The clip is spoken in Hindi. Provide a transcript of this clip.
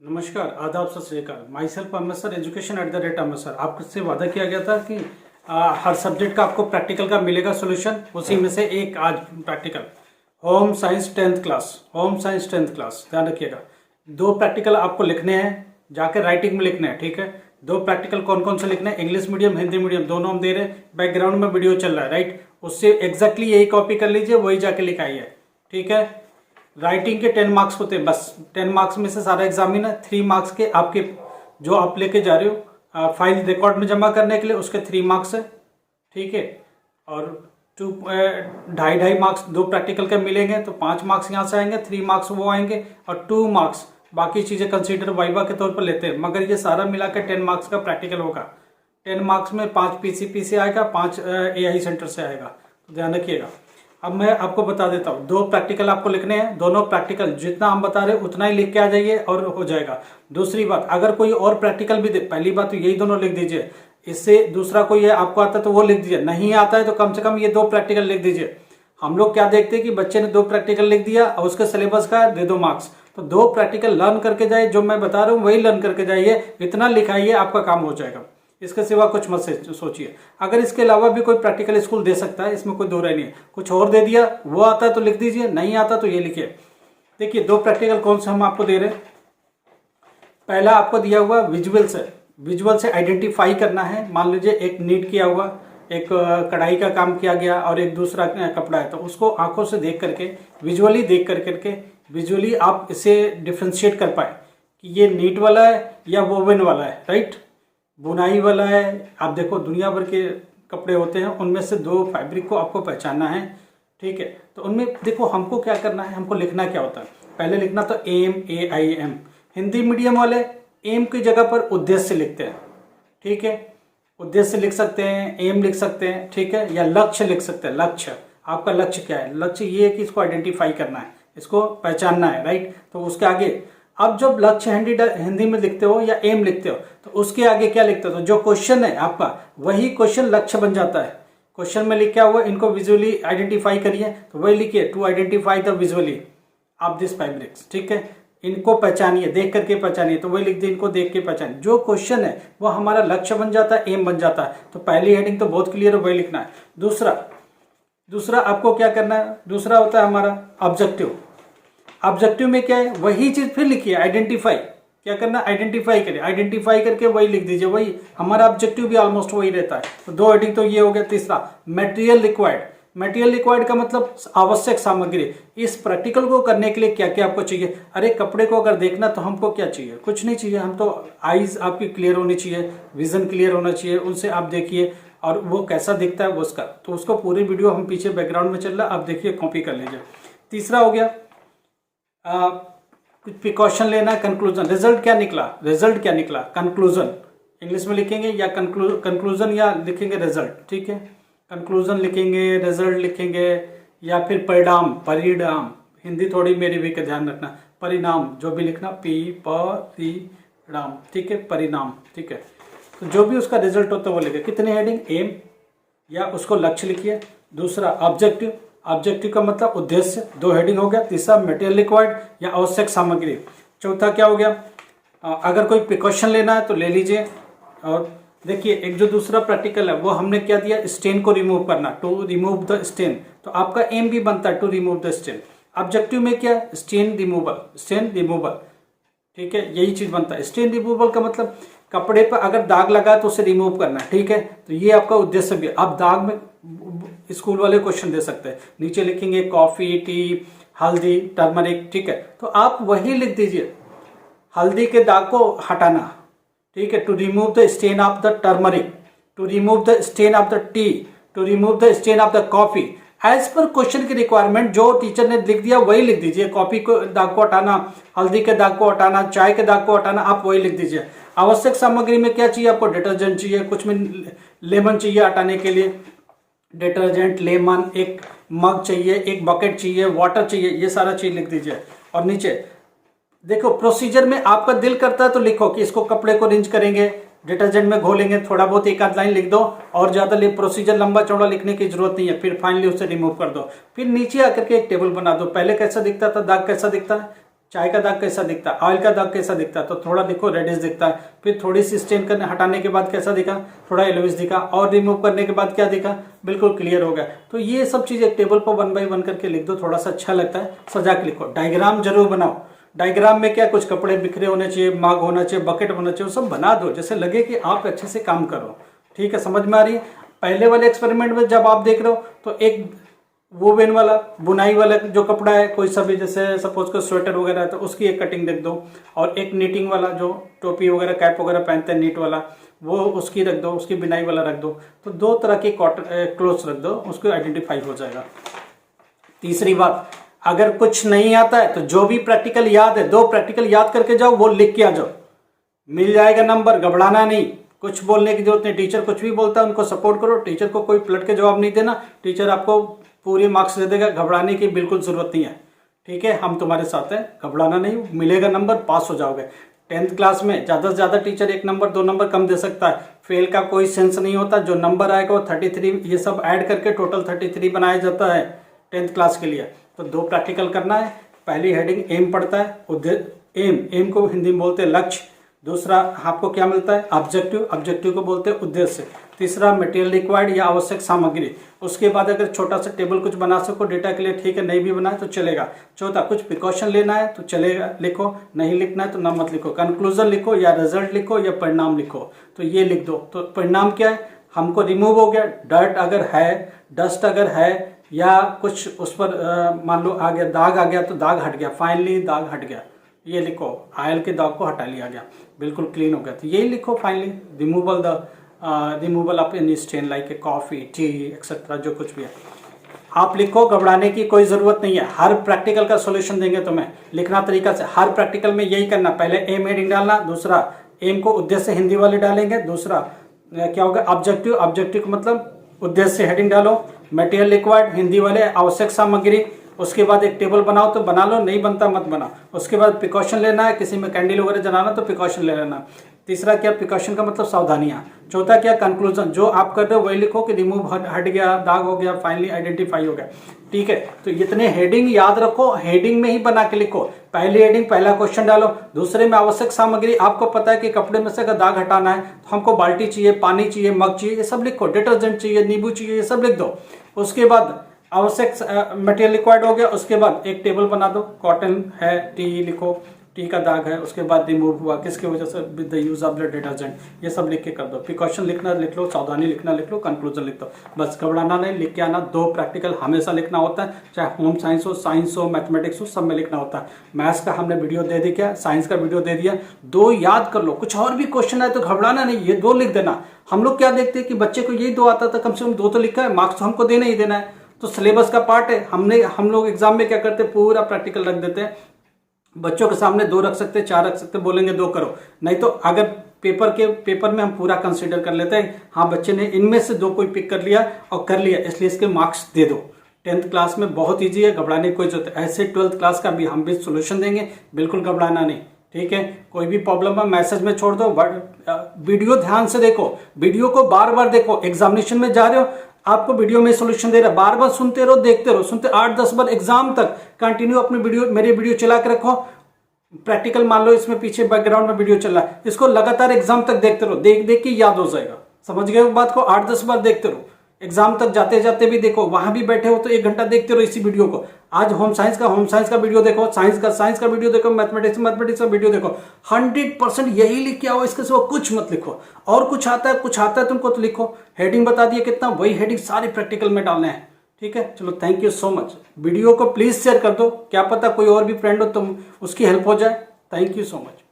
नमस्कार, आदाब, सत श्री अकाल। My self Amritsar, education @ Amritsar. आपसे वादा किया गया था कि हर सब्जेक्ट का आपको प्रैक्टिकल का मिलेगा सोल्यूशन। उसी में से एक आज practical home science 10th class. Home science 10th class, ध्यान रखिएगा। 2 प्रैक्टिकल आपको लिखने हैं, जाकर राइटिंग में लिखने हैं, ठीक है। 2 प्रैक्टिकल कौन कौन से लिखने हैं? इंग्लिश मीडियम, हिंदी मीडियम, दोनों हम दे रहे हैं। बैकग्राउंड में वीडियो चल रहा है, राइट। उससे एग्जैक्टली यही कॉपी कर लीजिए, वही जाके लिखाइए, ठीक है। राइटिंग के 10 मार्क्स होते हैं, बस 10 मार्क्स में से सारा एग्जामिन है। 3 मार्क्स के आपके जो आप लेके जा रहे हो फाइल रिकॉर्ड में जमा करने के लिए, उसके 3 मार्क्स है, ठीक है। और 2.5 मार्क्स 2 प्रैक्टिकल के मिलेंगे, तो 5 मार्क्स यहाँ से आएंगे, 3 मार्क्स वो आएंगे और 2 मार्क्स बाकी चीज़ें कंसीडर वाइवा के तौर पर लेते हैं। मगर ये सारा मिला के 10 मार्क्स का प्रैक्टिकल होगा। 10 मार्क्स में 5 पीसीपी से आएगा, 5 एआई सेंटर से आएगा, तो ध्यान रखिएगा। अब मैं आपको बता देता हूँ, 2 प्रैक्टिकल आपको लिखने हैं। दोनों प्रैक्टिकल जितना हम बता रहे हैं उतना ही लिख के आ जाइए और हो जाएगा। दूसरी बात, अगर कोई और प्रैक्टिकल भी दे, पहली बात तो यही दोनों लिख दीजिए। इससे दूसरा कोई है आपको आता है तो वो लिख दीजिए, नहीं आता है तो कम से कम ये 2 प्रैक्टिकल लिख दीजिए। हम लोग क्या देखते हैं कि बच्चे ने 2 प्रैक्टिकल लिख दिया और उसके सिलेबस का दे दो मार्क्स। तो 2 प्रैक्टिकल लर्न करके जाइए, जो मैं बता रहा हूँ वही लर्न करके जाइए, इतना लिखाइए, आपका काम हो जाएगा। इसके सिवा कुछ मत सोचिए। अगर इसके अलावा भी कोई प्रैक्टिकल स्कूल दे सकता है, इसमें कोई दो राय नहीं है। कुछ और दे दिया, वो आता है तो लिख दीजिए, नहीं आता तो ये लिखिए। देखिए 2 प्रैक्टिकल कौन से हम आपको दे रहे हैं। पहला आपको दिया हुआ विजुअल से, विजुअल से आइडेंटिफाई करना है। मान लीजिए एक नीट किया हुआ, एक कढ़ाई का काम किया गया और एक दूसरा कपड़ा है, तो उसको आंखों से देख करके, विजुअली देख करके विजुअली आप इसे डिफ्रेंशिएट कर पाए कि ये नीट वाला है या वोवन वाला है, राइट। बुनाई वाला है। आप देखो दुनिया भर के कपड़े होते हैं, उनमें से 2 फैब्रिक को आपको पहचानना है, ठीक है। तो उनमें देखो हमको क्या करना है, हमको लिखना क्या होता है। पहले लिखना तो AIM। हिंदी मीडियम वाले एम की जगह पर उद्देश्य लिखते हैं, ठीक है। उद्देश्य लिख सकते हैं, एम लिख सकते हैं, ठीक है, या लक्ष्य लिख सकते हैं। लक्ष्य, आपका लक्ष्य क्या है? लक्ष्य ये है कि इसको आइडेंटिफाई करना है, इसको पहचानना है, राइट। तो उसके आगे अब जब लक्ष्य हिंदी में लिखते हो या एम लिखते हो, तो उसके आगे क्या लिखते हो? तो जो क्वेश्चन है आपका, वही क्वेश्चन लक्ष्य बन जाता है। क्वेश्चन में लिखा हुआ इनको विजुअली आइडेंटिफाई करिए, तो वही लिखिए, to identify the visually of this fabrics, ठीक है। इनको पहचानिए, देख करके पहचानिए, तो वही लिख दिए, इनको देख के पहचानिए। जो क्वेश्चन है वो हमारा लक्ष्य बन जाता है, एम बन जाता है। तो पहली हेडिंग तो बहुत क्लियर है, वही लिखना है। दूसरा आपको क्या करना है? दूसरा होता है हमारा ऑब्जेक्टिव। ऑब्जेक्टिव में क्या है? वही चीज फिर लिखिए, आइडेंटिफाई। क्या करना? आइडेंटिफाई करिए, आइडेंटिफाई करके वही लिख दीजिए। वही हमारा ऑब्जेक्टिव भी ऑलमोस्ट वही रहता है। तो 2 हेडिंग तो ये हो गया। तीसरा मटेरियल रिक्वायर्ड। मटेरियल रिक्वायर्ड का मतलब आवश्यक सामग्री। इस प्रैक्टिकल को करने के लिए क्या क्या आपको चाहिए? अरे कपड़े को अगर देखना तो हमको क्या चाहिए? कुछ नहीं चाहिए, हम तो आईज आपकी क्लियर होनी चाहिए, विजन क्लियर होना चाहिए, उनसे आप देखिए और वो कैसा दिखता है वो उसका। तो उसको पूरी वीडियो हम पीछे बैकग्राउंड में चल रहा है, आप देखिए, कॉपी कर लीजिए। तीसरा हो गया कुछ प्रिकॉशन लेना है, कंक्लूजन। रिजल्ट क्या निकला? रिजल्ट क्या निकला? कंक्लूजन इंग्लिश में लिखेंगे या कंक्लूजन या लिखेंगे रिजल्ट, ठीक है। कंक्लूजन लिखेंगे, रिजल्ट लिखेंगे या फिर परिणाम। हिंदी थोड़ी मेरी भी का ध्यान रखना। परिणाम जो भी लिखना, परिणाम, ठीक है, परिणाम, ठीक है। तो जो भी उसका रिजल्ट होता है वो लिखे। कितने हेडिंग? एम या उसको लक्ष्य लिखिए। दूसरा ऑब्जेक्टिव, ऑब्जेक्टिव का मतलब उद्देश्य, 2 हेडिंग हो गया। तीसरा मटेरियल रिक्वायर्ड या आवश्यक सामग्री। चौथा क्या हो गया? अगर कोई प्रिकॉशन लेना है तो ले लीजिए। और देखिए एक जो दूसरा प्रैक्टिकल है वो हमने क्या दिया? स्टेन को रिमूव करना, टू रिमूव द स्टेन। तो आपका एम भी बनता है to remove the stain. Objective में क्या? स्टेन रिमूवल, ठीक है, यही चीज बनता है। स्टेन रिमूवल का मतलब कपड़े पर अगर दाग लगा तो उसे रिमूव करना, ठीक है। तो ये आपका उद्देश्य भी है। आप दाग में स्कूल वाले क्वेश्चन दे सकते हैं, नीचे लिखेंगे कॉफी, टी, हल्दी, टर्मरिक, ठीक है। तो आप वही लिख दीजिए, हल्दी के दाग को हटाना, ठीक है, to remove the stain of the turmeric, to remove the stain of the tea, to remove the stain of the coffee. As per question की रिक्वायरमेंट जो टीचर ने लिख दिया वही लिख दीजिए। कॉफी को दाग को हटाना, हल्दी के दाग को हटाना, चाय के दाग को हटाना, आप वही लिख दीजिए। आवश्यक सामग्री में क्या चाहिए आपको? डिटर्जेंट चाहिए, कुछ में लेमन चाहिए हटाने के लिए, डिटर्जेंट, लेमन, एक मग चाहिए, एक बकेट चाहिए, वाटर चाहिए, ये सारा चीज लिख दीजिए। और नीचे देखो प्रोसीजर में आपका दिल करता है तो लिखो कि इसको कपड़े को रिंच करेंगे, डिटर्जेंट में घोलेंगे, थोड़ा बहुत एक आध लाइन लिख दो और ज्यादा प्रोसीजर लंबा चौड़ा लिखने की जरूरत नहीं है। फिर फाइनली उसे रिमूव कर दो। फिर नीचे आकर के एक टेबल बना दो। पहले कैसा दिखता था दाग, कैसा दिखता है? चाय का दाग कैसा दिखता है, ऑयल का दाग कैसा दिखता है, तो थोड़ा देखो रेडिश दिखता है। फिर थोड़ी सी स्टेन करने हटाने के बाद कैसा दिखा, थोड़ा येलोइश दिखा, और रिमूव करने के बाद क्या दिखा, बिल्कुल क्लियर हो गया। तो ये सब चीज़ एक टेबल पर 1 बाय 1 करके लिख दो, थोड़ा सा अच्छा लगता है, सजा के लिखो। डायग्राम जरूर बनाओ। डायग्राम में क्या, कुछ कपड़े बिखरे होने चाहिए, मग होना चाहिए, बकेट होना चाहिए, वो सब बना दो जैसे लगे कि आप अच्छे से काम करो। ठीक है, समझ में आ रही है। पहले वाले एक्सपेरिमेंट में जब आप देख रहे हो तो एक वोवेन वाला, बुनाई वाला जो कपड़ा है, कोई सा भी, जैसे सपोज को स्वेटर वगैरह है तो उसकी एक कटिंग रख दो, और एक नीटिंग वाला जो टोपी वगैरह कैप वगैरह पहनते हैं नीट वाला, वो उसकी रख दो, उसकी बिनाई वाला रख दो। तो 2 तरह की कॉटन क्लोथ्स रख दो, उसको आइडेंटिफाई हो जाएगा। तीसरी बात, अगर कुछ नहीं आता है तो जो भी प्रैक्टिकल याद है, 2 प्रैक्टिकल याद करके जाओ, वो लिख के आ जाओ, मिल जाएगा नंबर, घबराना नहीं, कुछ बोलने की जरूरत नहीं। टीचर कुछ भी बोलता है उनको सपोर्ट करो, टीचर को कोई पलट के जवाब नहीं देना, टीचर आपको पूरे मार्क्स दे देगा, घबराने की बिल्कुल जरूरत नहीं है। ठीक है, हम तुम्हारे साथ हैं, घबराना नहीं, मिलेगा नंबर, पास हो जाओगे। 10th क्लास में ज़्यादा से ज़्यादा टीचर 1 नंबर 2 नंबर कम दे सकता है, फेल का कोई सेंस नहीं होता। जो नंबर आएगा वो 33, ये सब ऐड करके टोटल 33 बनाया जाता है 10th क्लास के लिए। तो 2 प्रैक्टिकल करना है। पहली हेडिंग एम पढ़ता है, उद्देश्य, एम को हिंदी में बोलते हैं लक्ष्य। दूसरा आपको क्या मिलता है, ऑब्जेक्टिव, ऑब्जेक्टिव को बोलते हैं उद्देश्य। तीसरा मटेरियल रिक्वायर्ड या आवश्यक सामग्री। उसके बाद अगर छोटा सा टेबल कुछ बना सको डेटा के लिए, ठीक है, नहीं भी बनाए तो चलेगा। चौथा, कुछ प्रिकॉशन लेना है तो चलेगा, लिखो, नहीं लिखना है तो ना मत लिखो। कंक्लूजन लिखो या रिजल्ट लिखो या परिणाम लिखो, तो ये लिख दो। तो परिणाम क्या है, हमको रिमूव हो गया, डर्ट अगर है, डस्ट अगर है, या कुछ उस पर मान लो आ गया, दाग आ गया तो दाग हट गया, फाइनली दाग हट गया, ये लिखो, आयल के दाग को हटा लिया गया, बिल्कुल क्लीन हो गया, तो यही लिखो finally, removal of any stand like coffee, T etcetera, जो कुछ भी है आप लिखो। घबराने की कोई जरूरत नहीं है, हर प्रैक्टिकल का सॉल्यूशन देंगे तुम्हें लिखना तरीका से। हर प्रैक्टिकल में यही करना, पहले एम हेडिंग डालना, दूसरा एम को उद्देश्य हिंदी वाले डालेंगे, दूसरा क्या होगा ऑब्जेक्टिव, ऑब्जेक्टिव का मतलब उद्देश्य हेडिंग डालो, मटेरियल रिक्वायर्ड हिंदी वाले आवश्यक सामग्री, उसके बाद एक टेबल बनाओ तो बना लो, नहीं बनता मत बना। उसके बाद प्रिकॉशन लेना है, किसी में कैंडल वगैरह जलाना तो प्रिकॉशन ले लेना। तीसरा क्या, प्रिकॉशन का मतलब सावधानियां। चौथा क्या, कंक्लूजन, जो आप कर रहे हो वही लिखो कि रिमूव हट गया, दाग हो गया, फाइनली आइडेंटिफाई हो गया। ठीक है, तो इतने हेडिंग याद रखो, हेडिंग में ही बना के लिखो। पहली हेडिंग पहला क्वेश्चन डालो, दूसरे में आवश्यक सामग्री, आपको पता है कि कपड़े में से अगर दाग हटाना है तो हमको बाल्टी चाहिए, पानी चाहिए, मग चाहिए, ये सब लिखो, डिटर्जेंट चाहिए, नींबू चाहिए, ये सब लिख दो। उसके बाद आवश्यक मटेरियल रिक्वायर्ड हो गया, उसके बाद एक टेबल बना दो, कॉटन है, टी लिखो, टी का दाग है, उसके बाद रिमूव हुआ किसकी वजह से, with the use of the detergent, ये सब लिख के कर दो। प्रिकॉशन लिखना लिख लो, सावधानी लिखना लिख लो, कंक्लूजन लिख दो, बस घबराना नहीं, लिख के आना। 2 प्रैक्टिकल हमेशा लिखना होता है, चाहे होम साइंस हो, मैथमेटिक्स हो, सब में लिखना होता है। मैथ्स का हमने वीडियो दे दिया, साइंस का वीडियो दे दिया, 2 याद कर लो। कुछ और भी क्वेश्चन आए तो घबराना नहीं, ये 2 लिख देना। हम लोग क्या देखते हैं कि बच्चे को यही 2 आता था, कम से कम 2 तो लिखा है, मार्क्स तो हमको देना ही देना है, तो सिलेबस का पार्ट है। हम लोग एग्जाम में क्या करते हैं, पूरा प्रैक्टिकल रख देते हैं, बच्चों के सामने 2 रख सकते, 4 रख सकते, बोलेंगे 2 करो, नहीं तो अगर पेपर में हम पूरा कंसीडर कर लेते हैं, हाँ बच्चे ने इनमें से 2 कोई पिक कर लिया और कर लिया, इसलिए इसके मार्क्स दे दो। 10th क्लास में बहुत ईजी है, घबराने की कोई जरूरत है। ऐसे 12th क्लास का भी हम भी सोल्यूशन देंगे, बिल्कुल घबराना नहीं। ठीक है, कोई भी प्रॉब्लम है मैसेज में छोड़ दो, वीडियो ध्यान से देखो, वीडियो को बार बार देखो। एग्जामिनेशन में जा रहे हो, आपको वीडियो में सोल्यूशन दे रहा है, बार बार सुनते रहो, देखते रहो, सुनते 8-10 बार एग्जाम तक कंटिन्यू अपनी मेरे वीडियो चला के रखो। प्रैक्टिकल मान लो इसमें पीछे बैकग्राउंड में वीडियो चल रहा है, इसको लगातार एग्जाम तक देखते रहो, देख देख के याद हो जाएगा। समझ गए बात को, 8-10 बार देखते रहो, एग्जाम तक जाते जाते भी देखो, वहां भी बैठे हो तो 1 घंटा देखते रहो इसी वीडियो को। आज होम साइंस का वीडियो देखो, साइंस का वीडियो देखो, मैथमेटिक्स का वीडियो देखो, 100% यही लिख के आओ, इसके सिवा कुछ मत लिखो। और कुछ आता है तुमको तो लिखो, हेडिंग बता दिए कितना, वही हेडिंग सारी प्रैक्टिकल में डालना है। ठीक है, चलो thank you so much. Video को प्लीज शेयर कर दो, क्या पता कोई और भी फ्रेंड हो तो उसकी हेल्प हो जाए। Thank you so much.